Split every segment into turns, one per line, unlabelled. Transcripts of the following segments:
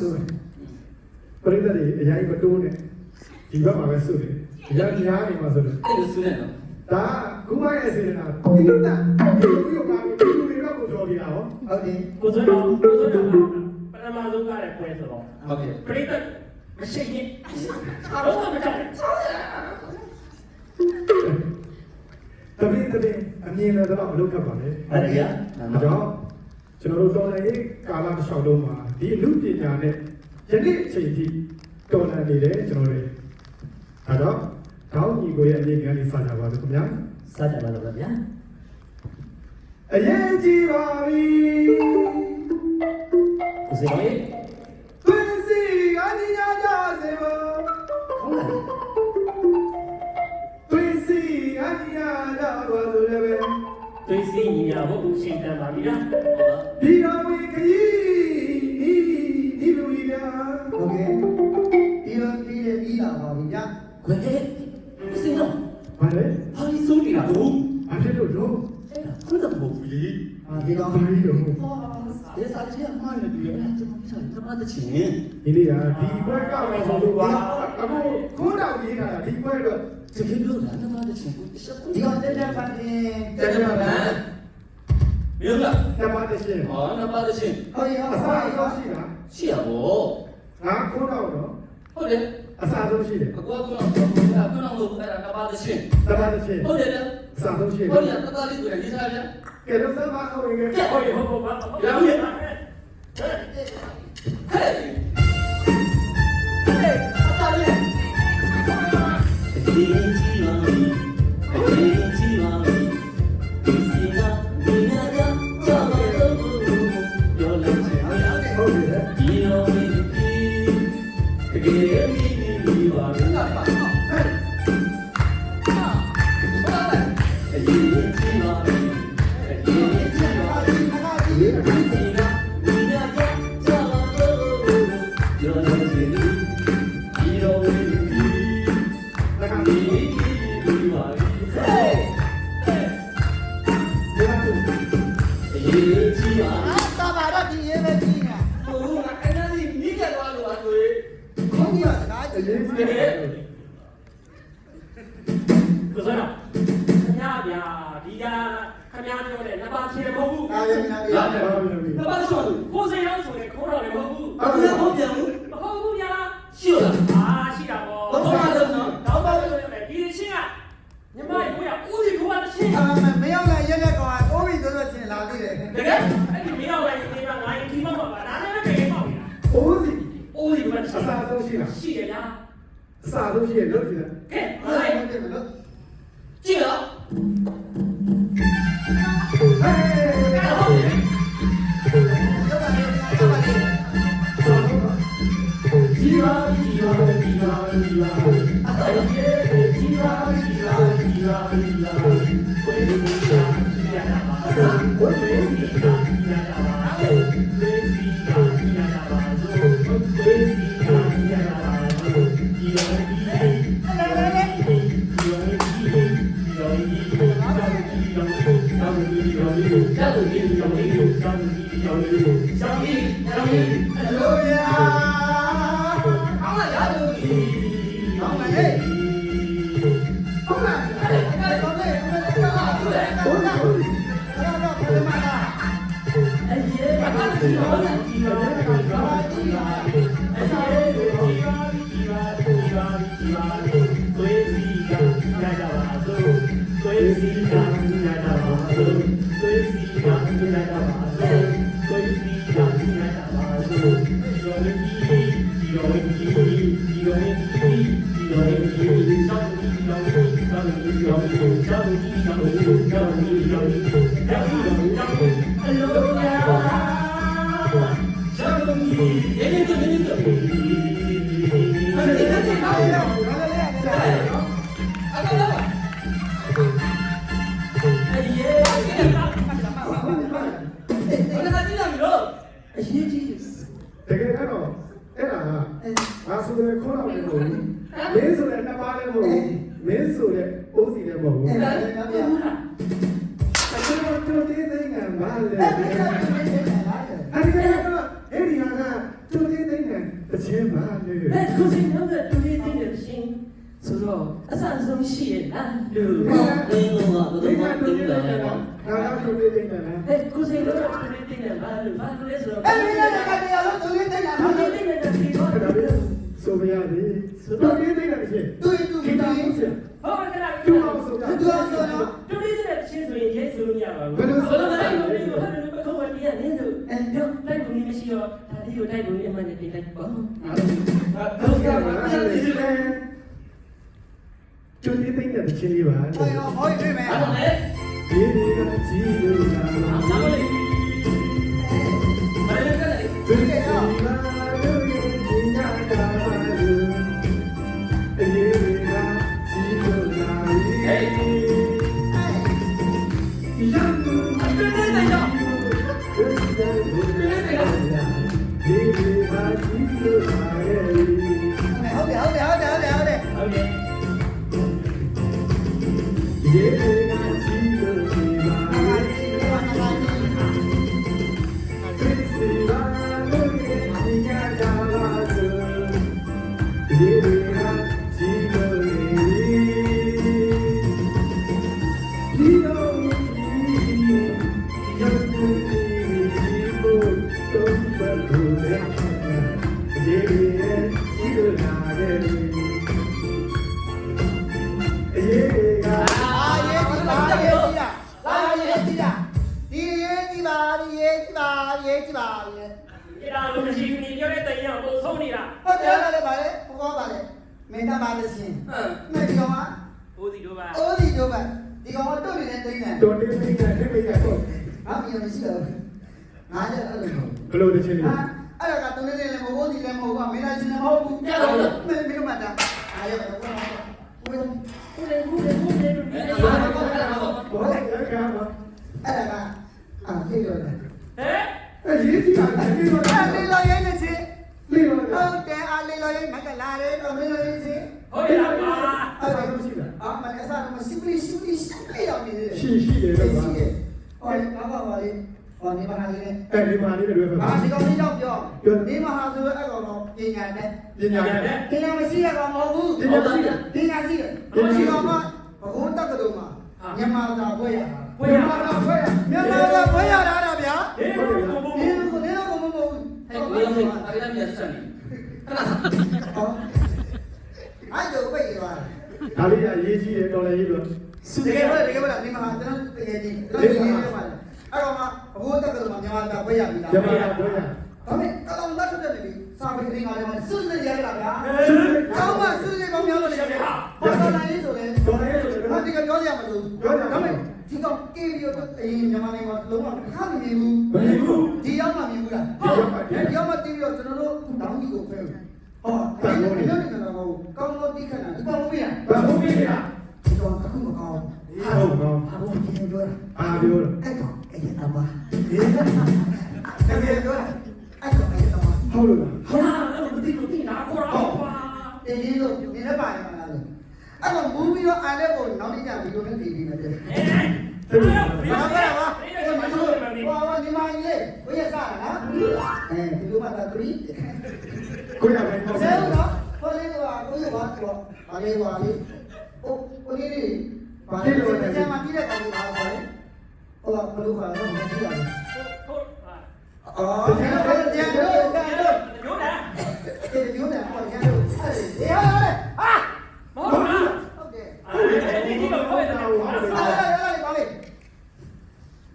ဆိုပရိသတ်တွေအရင်ကတိုးနေဒီဘက်မှာပဲဆိုတယ်အရင်များနေမှာဆိုလို့
အဲ့လိုဆိုနေတော့
ဒါကုမရဲ့စေတနာတိတ္တဒီလိုပါပြီးဒီလိုတော့ကိုတော်နေတာဟော
ဟုတ်တယ်
ကိုစိုးတော်ပထမဆုံးကလည်းပွဲဆိုတော့
ဟုတ်ကဲ့
ပရိသတ်မရှိရင်အားလုံးမကြောက်
တပင်းအမြင်နဲ့တော့အလုပ်ကပ်ပါလေ
ဟုတ်ကဲ့
အဲ့တော့ကျွန်တော်တို့တော်လည်းကာလတစ်လျှောက်လုံးမှာဒီအမှုပညာနဲ့ယနေ့အချိန်ထိတော်လည်နေတယ်ကျွန်တော်တို့အဲ့တော့တောင်းညီကိုရဲ့အနေခံလေးစကြပါလို့ခင်ဗျာ
စကြပါလို့ဗျာ
အရေးကြီးပါပြီ
ကိုစေမေ
သွေးစီကနေရကြစေပါ
ဟုတ်လား
သွေးစီကနေရကြပါလို့လည်းပဲ
သွေးစီညီညာဖို့ရှင်းတမ်းပါပြီလား
ဒီတော်ဝင်ခကြီးဒီလူကြီးများ
ဟုတ်ကဲ့ဒီတော့ပြီးလာပါပြီဗျာ
ခွေစင်တော့
ဘာလဲ
ဟာဒီစိုးနေတာဘူး
အဖြစ်လို့တော့
အဲ့ဒါခွတ်တော့မဟုတ်ဘူးလေ
ဒီတော့
ဘာလို့တော့
ဒီစားချင်အမှားနေပြီအဲ့ဒါကျွန်တော်တချင်
ဒီလေးကဒီဘွဲကောက်လို့ဆိုလို့ပါအခုခိုးတော်ရေးတာဒီဘွဲတော့
တကယ်ပြောတာတမတချင်ကိုရှက်ကို
ဒီတော့တက်ပါနေ
တက်ပါဗျာမြို့လား
တပါတရှင်
ဟောနပါတချင်
ဟုတ်ရ
အစားရောရှိတာ
ရှိရဗော
ငါခိုးတော်တော့
ဟုတ်တယ်
အစားဆုံးရှိတယ်
အကွာကတော့လို့အဲ့ဒါနပါတချင်
တပါတရှင်
ဟုတ်တယ်
အစားဆုံးရှိတယ်
ဟုတ်တယ်တပါလေးဆိုရင်ဒီစားဗျာ
ကဲတော့စမ်းပါအောင်ရင်ကဲ
ဟုတ်ပြီဟုတ်ပါ
ရောင်းရဟဲ့အတားလေးဒီကြီးပါဒီကြီးပါဒီစီနာဒီနာကြကြောက်တော့ပြောလိုက်ချင်
ဟုတ်တယ်
ဒီလိုဒီတကယ်ဒီပါဘာလဲဟဲ့အရေးကြီးပါ
ကိုစိုးတော်ခင်ဗျားဗျာဒီကခင်ဗျားပြောတဲ့နပါချေမဟုတ်ဘူး
အားရနာရ
ဟုတ်တယ်
နပါဆို
ကိုစေရောဆိုရင်ခိုးတော်လည်းမဟုတ်ဘူး
အဲ့ဒါမဟုတ်ပြန်ဘူး
မဟုတ်ဘူးဗျာ
ရှိလား
ရှိတာပေါ့
ဘာမှမလုပ်နော်
တော့ပါလို့ရတယ်ဒီချင်းကညီမကိုရဦးစီကိုကတစ်ချင်း
မရောက်လာရက်ရက်ကောင်တိုးပြီဆိုတော့ချင်းလာသေးတယ်
တကယ်အဲ့ဒီမရောက်လာရင်ဒီမှာငါရင်ဒီမှာပါဒါလည်းပဲပြေပေါ့ဗျာ
အိုးစီ
ဦးစီကတစ်ချင်း
အစားဆုံးရှိတာ
ရှိတယ်လား
အစားဆုံးရှိရလို့ဒီလား
ကဲဟုတ်တယ်ကြည့်တော့
တကယ်တော့အဲ့ဒါကငါဆိုတဲ့ခေါ်တော့လည်းမဟုတ်ဘူးမင်းဆိုတဲ့နှစ်ပါးလည်းမဟုတ်ဘူးမင်းဆိုတဲ့အိုးစီလည်းမဟုတ်ဘူးအဲ့ဒါလည်းဗျာကျွန်တော်တေးသိငါဘာလဲအဲ့ဒီကတော့အဲ့ဒီကကျွန်တော်တေးသိငါ
အဆန်ဆုံးရှိရဲ့လားလူ
ဒီ
ဘယ်လိုကဘယ်
က
လိုမှ
တူ
တင်း
နေ
တယ်
တယ်
နော်
နော်ငါကတူနေတယ်နော်
ဟဲ့ကိုစိတ်လို့တင်းတယ်ဘာလို့လဲဆိုတော့
အဲ့ဒီကတည်းကတူလေးတင်တာ
ဘာလို့တင်းတယ်ဒီတော့
အဲ့ဒါလေးဆိုပြရသည်တူနေတယ်ရှင်
တူတူ
ဒီ
တူ
တိုင်းဆရာ
ဟောကလာ
တူအောင်ဆိုပြ
တူအောင်ဆိုတော့
တူလေးတဲ့ချင်းဆိုရင်ရဲဆိုလို့မရပါဘူးဘယ်လိုလဲဘယ်လိုလဲဟာလည်းမခေါ်ရသေးတယ်လို့အဲ့တော့တိုက်ပုံမရှိတော့ဒါလေးကိုတိုက်ပုံအမှန်နဲ့တင်လိုက်ပေါ့
ဟုတ်ကဲ့ပါတူနေတယ်ချင်းလေးပါ
ဟောရောဟောတွေ့မယ်
အဲ့တော့လေ
ဒီကကြည့်လို့လာ
ဘာမလဲဘာလဲကဲ
ဒီကလာလို့ဒီညာတာလို့ဒီကကြည့်လို့လာ
ဟဲ့
ရန်သူ
တင်းတယ်တော့
ဒီကကြည့်လို့လာရဲ့
ဟုတ်တယ်ဟုတ်တယ်ဟုတ်တယ်ဟုတ်တယ်ဟုတ်တယ်
ဟုတ်ကဲ့
ဒီကကြည့်လို့ဒီမှာဒီလာလို့ဒီညာတာလို့ဒီကကြည့်လို့ဒီတော့ရန်သူဒီကိုတော့ဘယ်လိုလဲဒီကကြည့်လို့လာရဲ့အေးက
အာရေးကြည့်ပါရေးကြည့်တာလာရေးကြည့်တာဒီရေးကြည့်ပါရေးကြည့်ပါရေးကြည့်ပါရေး
ဒီလားလို့မရှိဘူး你ပြောတဲ့တိုင်ရပုံဆုံးနေတာ
ဟုတ်တယ်လည်းပါလေဘောပါလေမင်းသားပါလို့ရှင်မင်းဒီကောင်က
ဘိုးစီတို့ပါ
အိုးဒီတို့ပဲဒီကောင်တော့နေတဲ့တိတ်နေ
တော်တင်းတင်းနဲ့ထိမိတ်ရတော့
ဟာပြီးတော့မရှိတော့ငါကြအဲ့လိုမဟုတ်
ဘလို့တစ်ချင်းလေး
ဟာအဲ့ဒါကတုံးနေလည်းမဟုတ်ဘူးဒီလည်းမဟုတ်ဘူးမင်းသားရှင်လည်းမဟုတ်ဘူးမင်းတို့မှတာအားရတော့ဘယ်လို
ကိုလေကိုလေကိုလေတို့ဒီလို
ဘောလိုက်ရကမှာ
အဲ့ဒါကအာပြေရောတယ်
ဟဲ့
အရေးကြီးတာဒီလို
အာလေးလောရေးနေချင်း
လေးလို့
ဟုတ်တယ်အာလေးလောရေးမကလာတယ်တော့မင်းလောရေးချင်း
ဟုတ်ရပါ
အဲ့ဒါလို့ရှိတာ
အာမနေ့စားတော့စီပလီရောက်နေတယ်
ရှိတယ်တော့ပါ
ရှိတယ်ဟောဘာပါလေဟောနေမဟာလေးနဲ့
အဲ့ဒီမှာလေးတွေပဲ
အာဒီကောင်လေးတော့ပြောနေမဟာဆိုအဲ့ကောင်တော့ပညာနဲ့
ပညာနဲ့
ပညာမရှိရကောင်မဟုတ်ဘူး
ပညာရှိတယ်
ပညာရှိတယ်ဒီကောင်ကဘုံတက္ကသိုလ်မှာမြန်မာသာဘွဲရတာ
ဝေးရပါ
ဘွဲရ
မြန်မာသာဘွဲရတာဗျာ
ဟေးဘိုးဘိုးဘိုး
ဒီကိုနေတော့မဟုတ်ဘူး
ဟဲ့ကိုလုံးကအဲ့ဒါမြတ်စံနေခဏစား
ဟောအဲ့လိုပဲပြောတာ
ဒါလေးအရေးကြီးတယ်တော်လည်းရေးလို့
တကယ်ပဲနေမဟာကျွန်တော်တကယ်ကြီးတော်ကြီးနေမှာအဲ့တော့မှဘုံတက္ကသိုလ်မှာမြန်မာသာဘွဲရပြီလား
ကျမကဘွဲရ
ဒါပေမဲ့အကောင်လက်ထက်နေပြီစာပေကလေးကလည်းစွတ်စွတ်ရရတာဗျာ
သူ
ကျောင်းမှာစွတ်စွတ်ကောင်းများလို့ရတယ်ဟာဘာသာရေးဆိုလဲ
တော်လည်းဆို
ဘာ
တော့
ဒီကပြောရမလို့ဒါပေမဲ့ဒီကောင်ကေးပြီးတော့အရင်မြန်မာနိုင်ငံမှာလုံးဝခါမမြင်ဘူး
မမြင်ဘူး
ဒီရောက်မှမြင်ဘူးလား
ဒီရောက်မှမြင်
ဒီရောက်မှတီးပြီးတော့ကျွန်တော်တို့တောင်းကြီးကိုဖဲဟောဒါမျိုးနေတယ်ကတော့ကောင်းလို့တီးခဏဒီကောင်မရ
ဘာဟုတ်ပြီလား
ဒီကောင်အခုမကောင်း
ဟုတ်ကော
ဘာလို့ဒီလိုပြောလဲ
အာပြောတော့
အဲ့ကောင်အဲ့ရတမတကယ်ပြောတာအဲ့ကောင်အဲ့တမ
ဟုတ်လို့လား
ဟာလည်းမသိလို့သိတာခေါ်တော့ကွာ
တေးကြီးလို့နေလည်းပါတယ်မလားလို့အဲ့ကောင်မူပြီးတော့အားလည်းကိုနောက်နေ့ကျဗီဒီယိုနဲ့တည်ပြီးမယ်တဲ့
ဟဲ့ဘာ
ဘာ
လဲ
လဲ
ဘာ
ပါ
လဲ
ဒီ
ဘာ
မှာ
လို့
လို့
မလဲ
ဟောဒီမှာကြီးလေဘယ်ရစားလားအဲဒီလိုမှသာ3
ကိုရပဲပေါ့
ဆဲတော့ဟောလေးကကိုရပါတော့ဘာလေးပါလေးကိုလေးလေးဘာလေးလို့ကျမတီးတဲ့ကောင်ကပါလေဟောဘလို့ခါတော့မတီးရဘူး
ဟုတ်ဟာ
အော်ကျန်တော့ကျန်တော့ကျန်တော့
ညိုးတယ်
ဒီလိုနဲ့ဟောကျန်တော့အဲ့ဒီဟာဟာ
မဟုတ်လား
ဟုတ်တယ်
အဲဒီဒီလိုခေါ်တာဟာ
အဲ့ဒါပါလေ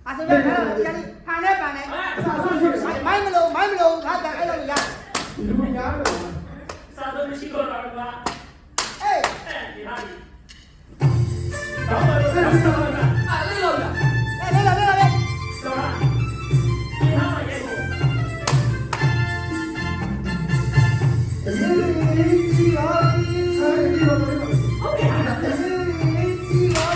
အစရထားတာကျန်ဟာနဲ့ပါနဲ့မိုင်းမလို့ငါတန်အဲ့လိုရ
လူများတော့
စာတော့မရှိတော့တာကွာ
အေး
အဲဒီဟာဒီတော့ဘာလို့ဆက်ဆက်လာ
အဲ့လေးလို့လား
လေတော့
တော့ဒီဟာရဲ့ကို
အေးကြီးပါ
အဲဒီလိုပဲ
ဟုတ်ကဲ့ဟာ
အေးကြီးပါ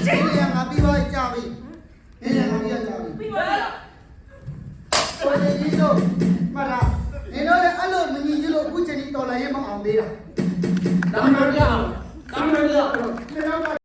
နေရငါပြီးသွားကြပြီနေရငါပြီးကြပြီ
ပြီးပါလား
တော်တယ်ကြီးတို့မလားနေတော့လည်းအဲ့လိုမညီကြီးလို့အခုချိန်ကြီးတော်လာရင်မအောင်သေးတာ
ဒါမှမဟုတ်ဒါမှမဟုတ်
ကျွန်တော်